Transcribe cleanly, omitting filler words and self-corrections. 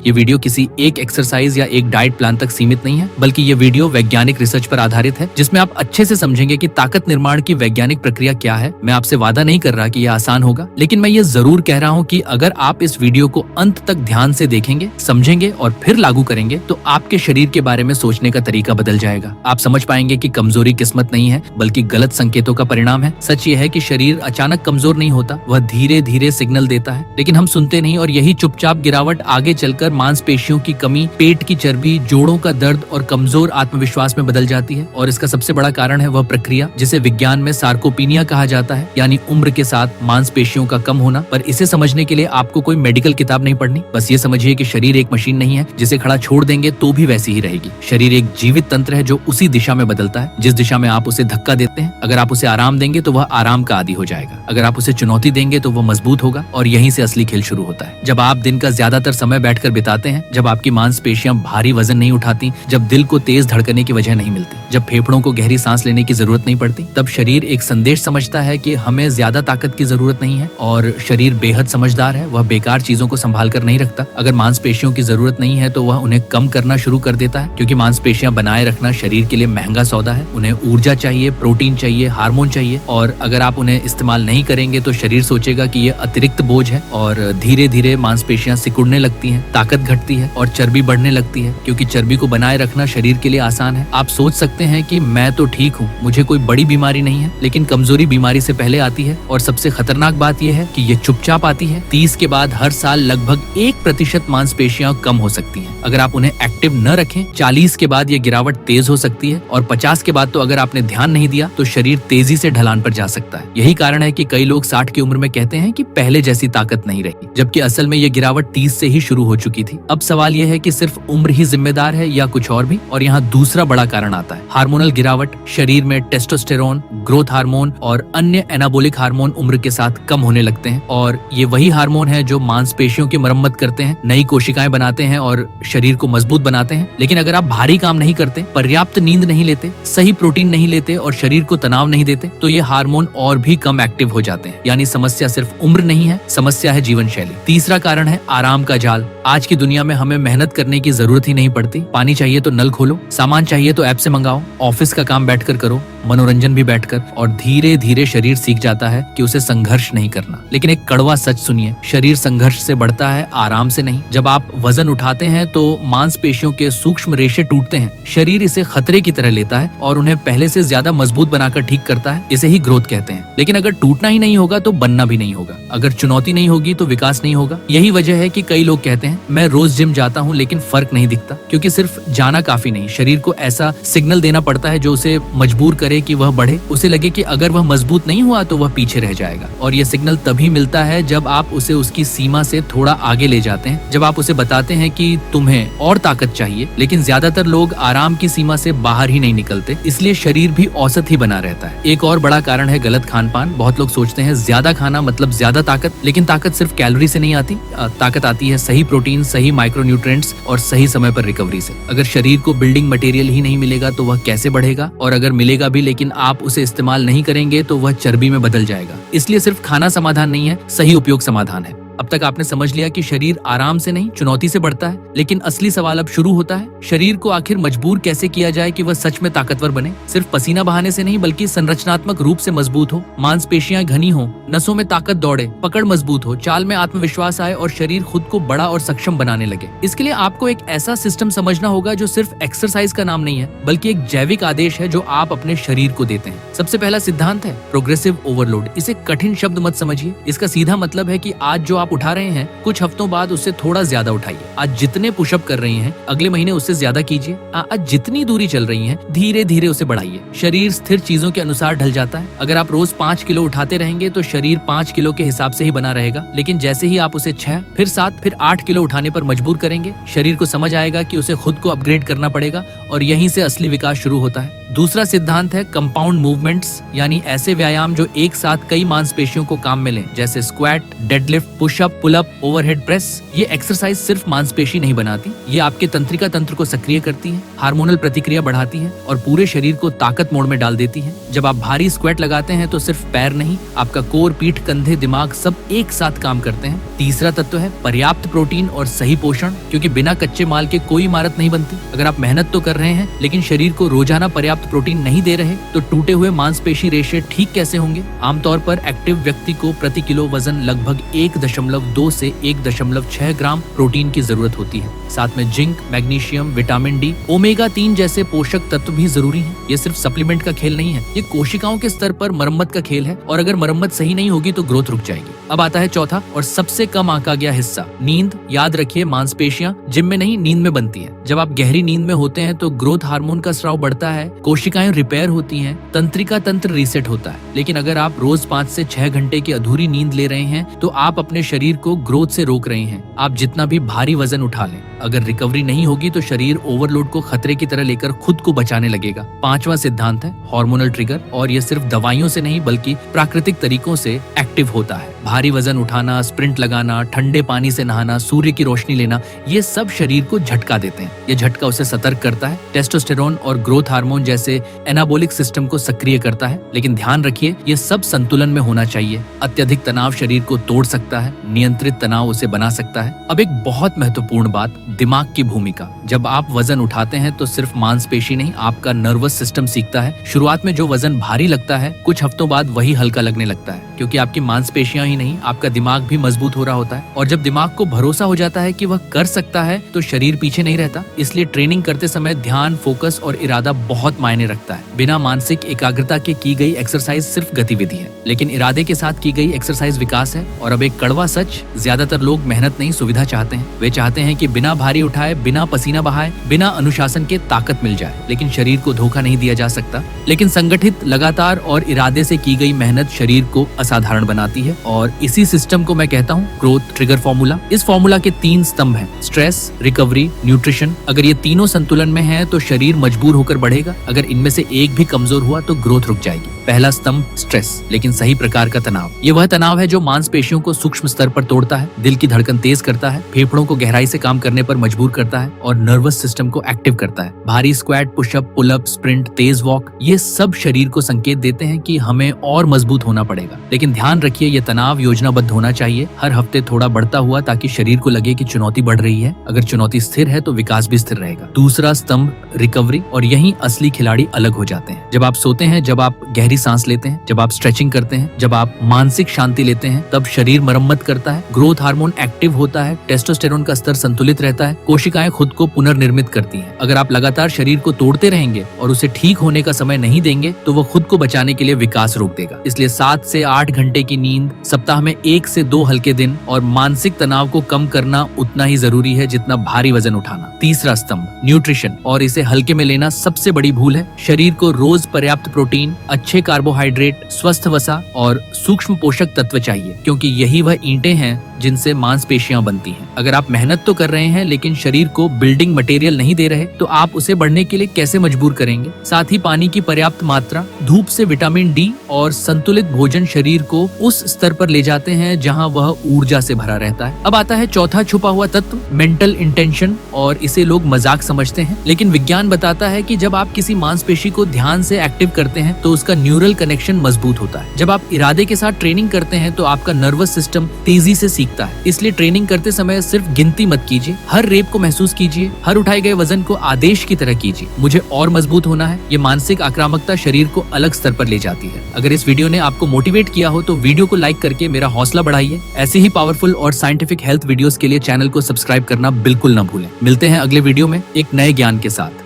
ये वीडियो किसी एक एक्सरसाइज या एक डाइट प्लान तक सीमित नहीं है, बल्कि ये वीडियो वैज्ञानिक रिसर्च पर आधारित है, जिसमें आप अच्छे से समझेंगे कि ताकत निर्माण की वैज्ञानिक प्रक्रिया क्या है। मैं आपसे वादा नहीं कर रहा कि यह आसान होगा, लेकिन मैं ये जरूर कह रहा हूँ कि अगर आप इस वीडियो को अंत तक ध्यान से देखेंगे, समझेंगे और फिर लागू करेंगे तो आपके शरीर के बारे में सोचने का तरीका बदल जाएगा। आप समझ पाएंगे कि कमजोरी किस्मत नहीं है, बल्कि गलत संकेतों का परिणाम है। सच ये है कि शरीर अचानक कमजोर नहीं होता, वह धीरे धीरे सिग्नल देता है, लेकिन हम सुनते नहीं और यही चुपचाप गिरावट आगे चलकर मांसपेशियों की कमी, पेट की चर्बी, जोड़ों का दर्द और कमजोर आत्मविश्वास में बदल जाती है। और इसका सबसे बड़ा कारण है वह प्रक्रिया जिसे विज्ञान में सार्कोपीनिया कहा जाता है, यानी उम्र के साथ मांसपेशियों का कम होना। पर इसे समझने के लिए आपको कोई मेडिकल किताब नहीं पढ़नी, बस ये समझिए कि शरीर एक मशीन नहीं है जिसे खड़ा छोड़ देंगे तो भी वैसी ही रहेगी। शरीर एक जीवित तंत्र है जो उसी दिशा में बदलता है जिस दिशा में आप उसे धक्का देते हैं। अगर आप उसे आराम देंगे तो वह आराम का आदी हो जाएगा, अगर आप उसे चुनौती देंगे तो वह मजबूत होगा। और यहीं से असली खेल शुरू होता है। जब आप दिन का ज्यादातर समय बैठकर बिताते हैं, जब आपकी मांसपेशियां भारी वजन नहीं उठाती, जब दिल को तेज धड़कने की वजह नहीं मिलती, जब फेफड़ों को गहरी सांस लेने की जरूरत नहीं पड़ती, तब शरीर एक संदेश समझता है कि हमें ज्यादा ताकत की जरूरत नहीं है। और शरीर बेहद समझदार है, वह बेकार चीजों को संभाल कर नहीं रखता। अगर मांसपेशियों की जरूरत नहीं है तो वह उन्हें कम करना शुरू कर देता है, क्योंकि मांसपेशियां बनाए रखना शरीर के लिए महंगा सौदा है। उन्हें ऊर्जा चाहिए, प्रोटीन चाहिए, हार्मोन चाहिए, और अगर आप उन्हें इस्तेमाल नहीं करेंगे तो शरीर सोचेगा कि ये अतिरिक्त बोझ है और धीरे धीरे मांसपेशियां सिकुड़ने लगती हैं, ताकत घटती है और चर्बी बढ़ने लगती है। क्योंकि चर्बी को बनाए रखना शरीर के लिए आसान है। आप सोच सकते हैं कि मैं तो ठीक हूँ, मुझे कोई बड़ी बीमारी नहीं है, लेकिन कमजोरी बीमारी से पहले आती है। और सबसे खतरनाक बात यह है कि ये चुपचाप आती है। 30 के बाद हर साल लगभग 1% मांसपेशियां कम हो सकती हैं अगर आप उन्हें एक्टिव न रखें। 40 के बाद ये गिरावट तेज हो सकती है और 50 के बाद तो अगर आपने ध्यान नहीं दिया तो शरीर तेजी से ढलान पर जा सकता है। यही कारण है कि कई लोग 60 की उम्र में कहते हैं कि पहले जैसी ताकत नहीं रही, जबकि असल में ये गिरावट 30 से ही शुरू हो चुकी थी। अब सवाल यह है कि सिर्फ उम्र ही जिम्मेदार है या कुछ और भी? और यहाँ दूसरा बड़ा कारण आता है हार्मोनल गिरावट। शरीर में टेस्टोस्टेरोन, ग्रोथ हार्मोन और अन्य एनाबोलिक हार्मोन उम्र के साथ कम होने लगते हैं, और ये वही हार्मोन है जो मांसपेशियों की मरम्मत करते हैं, नई कोशिकाएं बनाते हैं और शरीर को मजबूत बनाते हैं। लेकिन अगर आप भारी काम नहीं करते, पर्याप्त नींद नहीं लेते, सही प्रोटीन नहीं लेते और शरीर को तनाव नहीं देते, तो ये हार्मोन और भी कम एक्टिव हो जाते हैं। यानी समस्या सिर्फ उम्र नहीं है, समस्या है जीवन शैली। तीसरा कारण है आराम का जाल। आज की दुनिया में हमें मेहनत करने की जरूरत ही नहीं पड़ती। पानी चाहिए तो नल खोलो, सामान चाहिए तो ऐप से मंगाओ, ऑफिस का काम बैठकर करो, मनोरंजन भी बैठकर, और धीरे धीरे शरीर सीख जाता है कि उसे संघर्ष नहीं करना। लेकिन एक कड़वा सच सुनिए, शरीर संघर्ष से बढ़ता है, आराम से नहीं। जब आप वजन उठाते हैं तो मांसपेशियों के सूक्ष्म रेशे टूटते हैं। शरीर इसे खतरे की तरह लेता है और उन्हें पहले से ज्यादा मजबूत बनाकर ठीक करता है। इसे ही ग्रोथ कहते हैं। लेकिन अगर टूटना ही नहीं होगा तो बनना भी नहीं होगा। अगर चुनौती नहीं होगी तो विकास नहीं होगा। यही वजह है कि कई लोग कहते हैं मैं रोज जिम जाता हूँ लेकिन फर्क नहीं दिखता, क्योंकि सिर्फ जाना काफी नहीं, शरीर को ऐसा सिग्नल देना पड़ता है जो उसे मजबूर करे कि वह बढ़े। उसे लगे कि अगर वह मजबूत नहीं हुआ तो वह पीछे रह जाएगा। और यह सिग्नल तभी मिलता है जब आप उसे उसकी सीमा से थोड़ा आगे ले जाते हैं, जब आप उसे बताते हैं कि तुम्हें और ताकत चाहिए। लेकिन ज्यादातर लोग आराम की सीमा से बाहर ही नहीं निकलते, इसलिए शरीर भी औसत ही बना रहता है। एक और बड़ा कारण है गलत खान पान। बहुत लोग सोचते हैं ज्यादा खाना मतलब ज्यादा ताकत, लेकिन ताकत सिर्फ कैलोरी से नहीं आती। ताकत आती है सही प्रोटीन, सही माइक्रोन्यूट्रिएंट्स और सही समय पर रिकवरी से। अगर शरीर को बिल्डिंग मटेरियल ही नहीं मिलेगा तो वह कैसे बढ़ेगा? और अगर मिलेगा भी लेकिन आप उसे इस्तेमाल नहीं करेंगे तो वह चर्बी में बदल जाएगा। इसलिए सिर्फ खाना समाधान नहीं है, सही उपयोग समाधान है। अब तक आपने समझ लिया कि शरीर आराम से नहीं, चुनौती से बढ़ता है। लेकिन असली सवाल अब शुरू होता है, शरीर को आखिर मजबूर कैसे किया जाए कि वह सच में ताकतवर बने? सिर्फ पसीना बहाने से नहीं, बल्कि संरचनात्मक रूप से मजबूत हो, मांसपेशियां घनी हो, नसों में ताकत दौड़े, पकड़ मजबूत हो, चाल में आत्मविश्वास आए और शरीर खुद को बड़ा और सक्षम बनाने लगे। इसके लिए आपको एक ऐसा सिस्टम समझना होगा जो सिर्फ एक्सरसाइज का नाम नहीं है, बल्कि एक जैविक आदेश है जो आप अपने शरीर को देते हैं। सबसे पहला सिद्धांत है प्रोग्रेसिव ओवरलोड। इसे कठिन शब्द मत समझिए, इसका सीधा मतलब है कि आज जो आप उठा रहे हैं, कुछ हफ्तों बाद उससे थोड़ा ज्यादा उठाइए। आज जितने पुशअप कर रही हैं, अगले महीने उससे ज्यादा कीजिए। आज जितनी दूरी चल रही हैं, धीरे धीरे उसे बढ़ाइए। शरीर स्थिर चीजों के अनुसार ढल जाता है। अगर आप रोज 5 किलो उठाते रहेंगे तो शरीर 5 किलो के हिसाब से ही बना रहेगा। लेकिन जैसे ही आप उसे 6, फिर 7, फिर 8 किलो उठाने पर मजबूर करेंगे, शरीर को समझ आएगा कि उसे खुद को अपग्रेड करना पड़ेगा, और यहीं से असली विकास शुरू होता है। दूसरा सिद्धांत है कंपाउंड मूवमेंट्स, यानी ऐसे व्यायाम जो एक साथ कई मांसपेशियों को काम में लें, जैसे squat, deadlift, pushup, pullup, overhead press. ये एक्सरसाइज सिर्फ मांसपेशी नहीं बनाती, ये आपके तंत्रिका तंत्र को सक्रिय करती है, हार्मोनल प्रतिक्रिया बढ़ाती है और पूरे शरीर को ताकत मोड में डाल देती है। जब आप भारी स्क्वाट लगाते हैं तो सिर्फ पैर नहीं, आपका कोर, पीठ, कंधे, दिमाग सब एक साथ काम करते हैं। तीसरा तत्व है पर्याप्त प्रोटीन और सही पोषण, क्योंकि बिना कच्चे माल के कोई इमारत नहीं बनती। अगर आप मेहनत तो कर रहे हैं लेकिन शरीर को रोजाना पर्याप्त प्रोटीन नहीं दे रहे तो टूटे हुए मांसपेशी रेशे ठीक कैसे होंगे। आमतौर पर एक्टिव व्यक्ति को प्रति किलो वजन लगभग 1.2 से 1.6 ग्राम प्रोटीन की जरूरत होती है। साथ में zinc, magnesium, vitamin D, omega 3 जैसे पोषक तत्व भी जरूरी हैं। ये सिर्फ सप्लीमेंट का खेल नहीं है, ये कोशिकाओं के स्तर पर मरम्मत का खेल है और अगर मरम्मत सही नहीं होगी तो ग्रोथ रुक जाएगी। अब आता है चौथा और सबसे कम आंका गया हिस्सा, नींद। याद रखिए, मांसपेशियां जिम में नहीं, नींद में बनती है। जब आप गहरी नींद में होते हैं तो ग्रोथ हार्मोन का स्राव बढ़ता है, कोशिकाएं रिपेयर होती हैं, तंत्रिका तंत्र रीसेट होता है। लेकिन अगर आप रोज 5 से 6 घंटे की अधूरी नींद ले रहे हैं तो आप अपने शरीर को ग्रोथ से रोक रहे हैं। आप जितना भी भारी वजन उठा लें, अगर रिकवरी नहीं होगी तो शरीर ओवरलोड को खतरे की तरह लेकर खुद को बचाने लगेगा। पांचवा सिद्धांत है हार्मोनल ट्रिगर, और ये सिर्फ दवाइयों से नहीं बल्कि प्राकृतिक तरीकों से एक्टिव होता है। भारी वजन उठाना, स्प्रिंट लगाना, ठंडे पानी से नहाना, सूर्य की रोशनी लेना, ये सब शरीर को झटका देते हैं। ये झटका उसे सतर्क करता है, टेस्टोस्टेरोन और ग्रोथ हार्मोन जैसे एनाबोलिक सिस्टम को सक्रिय करता है। लेकिन ध्यान रखिए, ये सब संतुलन में होना चाहिए। अत्यधिक तनाव शरीर को तोड़ सकता है, नियंत्रित तनाव उसे बना सकता है। अब एक बहुत महत्वपूर्ण बात, दिमाग की भूमिका। जब आप वजन उठाते हैं तो सिर्फ मांसपेशी नहीं, आपका नर्वस सिस्टम सीखता है। शुरुआत में जो वजन भारी लगता है, कुछ हफ्तों बाद वही हल्का लगने लगता है, क्योंकि आपकी मांसपेशियां ही नहीं, आपका दिमाग भी मजबूत हो रहा होता है। और जब दिमाग को भरोसा हो जाता है कि वह कर सकता है तो शरीर पीछे नहीं रहता। इसलिए ट्रेनिंग करते समय ध्यान, फोकस और इरादा बहुत मायने रखता है। बिना मानसिक एकाग्रता के की गई एक्सरसाइज सिर्फ गतिविधि है, लेकिन इरादे के साथ की गई एक्सरसाइज विकास है। और अब एक कड़वा सच, ज्यादातर लोग मेहनत नहीं, सुविधा चाहते हैं। वे चाहते हैं कि बिना भारी उठाए, बिना पसीना बहाए, बिना अनुशासन के ताकत मिल जाए। लेकिन शरीर को धोखा नहीं दिया जा सकता। लेकिन संगठित, लगातार और इरादे से की गई मेहनत शरीर को असाधारण बनाती है। और इसी सिस्टम को मैं कहता हूँ ग्रोथ ट्रिगर फॉर्मूला। इस फॉर्मूला के 3 स्तंभ हैं, स्ट्रेस, रिकवरी, न्यूट्रिशन। अगर ये तीनों संतुलन में है तो शरीर मजबूर होकर बढ़ेगा। अगर इनमें से एक भी कमजोर हुआ तो ग्रोथ रुक जाएगी। पहला स्तंभ स्ट्रेस, लेकिन सही प्रकार का तनाव। ये वह तनाव है जो मांसपेशियों को सूक्ष्म स्तर पर तोड़ता है, दिल की धड़कन तेज करता है, फेफड़ों को गहराई से काम करने पर मजबूर करता है और नर्वस सिस्टम को एक्टिव करता है। भारी स्क्वाट, पुशअप, पुलअप, स्प्रिंट, तेज वॉक, ये सब शरीर को संकेत देते हैं कि हमें और मजबूत होना पड़ेगा। लेकिन ध्यान रखिए, ये तनाव योजनाबद्ध होना चाहिए, हर हफ्ते थोड़ा बढ़ता हुआ, ताकि शरीर को लगे कि चुनौती बढ़ रही है। अगर चुनौती स्थिर है तो विकास भी स्थिर रहेगा। दूसरा स्तंभ रिकवरी, और यही असली खिलाड़ी अलग हो जाते हैं। जब आप सोते हैं, जब आप गहरी सांस लेते हैं, जब आप स्ट्रेचिंग करते हैं, जब आप मानसिक शांति लेते हैं, तब शरीर मरम्मत करता है, ग्रोथ हार्मोन एक्टिव होता है, टेस्टोस्टेरोन का स्तर संतुलित रहता है, कोशिकाएं खुद को पुनर्निर्मित करती हैं। अगर आप लगातार शरीर को तोड़ते रहेंगे और उसे ठीक होने का समय नहीं देंगे तो वो खुद को बचाने के लिए विकास रोक देगा। इसलिए 7 से 8 घंटे की नींद, सप्ताह में 1 से 2 हल्के दिन और मानसिक तनाव को कम करना उतना ही जरूरी है जितना भारी वजन उठाना। तीसरा स्तंभ न्यूट्रिशन, और इसे हल्के में लेना सबसे बड़ी भूल है। शरीर को रोज पर्याप्त प्रोटीन, अच्छे कार्बोहाइड्रेट, स्वस्थ वसा और सूक्ष्म पोषक तत्व चाहिए, क्योंकि यही वह ईंटें हैं जिनसे मांसपेशियां बनती हैं। अगर आप मेहनत तो कर रहे हैं लेकिन शरीर को बिल्डिंग मटेरियल नहीं दे रहे तो आप उसे बढ़ने के लिए कैसे मजबूर करेंगे। साथ ही पानी की पर्याप्त मात्रा, धूप से विटामिन डी और संतुलित भोजन शरीर को उस स्तर पर ले जाते हैं जहां वह ऊर्जा से भरा रहता है। अब आता है चौथा छुपा हुआ तत्व, मेंटल इंटेंशन, और इसे लोग मजाक समझते हैं, लेकिन विज्ञान बताता है कि जब आप किसी मांसपेशी को ध्यान से एक्टिव करते हैं तो उसका न्यूरल कनेक्शन मजबूत होता है। जब आप इरादे के साथ ट्रेनिंग करते हैं तो आपका नर्वस सिस्टम तेजी से सीखता है। इसलिए ट्रेनिंग करते समय सिर्फ गिनती मत कीजिए, हर रेप को महसूस कीजिए, हर उठाए गए वजन को आदेश की तरह कीजिए, मुझे और मजबूत होना है। ये मानसिक आक्रामकता शरीर को अलग स्तर पर ले जाती है। अगर इस वीडियो ने आपको मोटिवेट किया हो तो वीडियो को लाइक करके मेरा हौसला बढ़ाइए। ऐसे ही पावरफुल और साइंटिफिक हेल्थ वीडियोस के लिए चैनल को सब्सक्राइब करना बिल्कुल न भूलें। मिलते हैं अगले वीडियो में एक नए ज्ञान के साथ।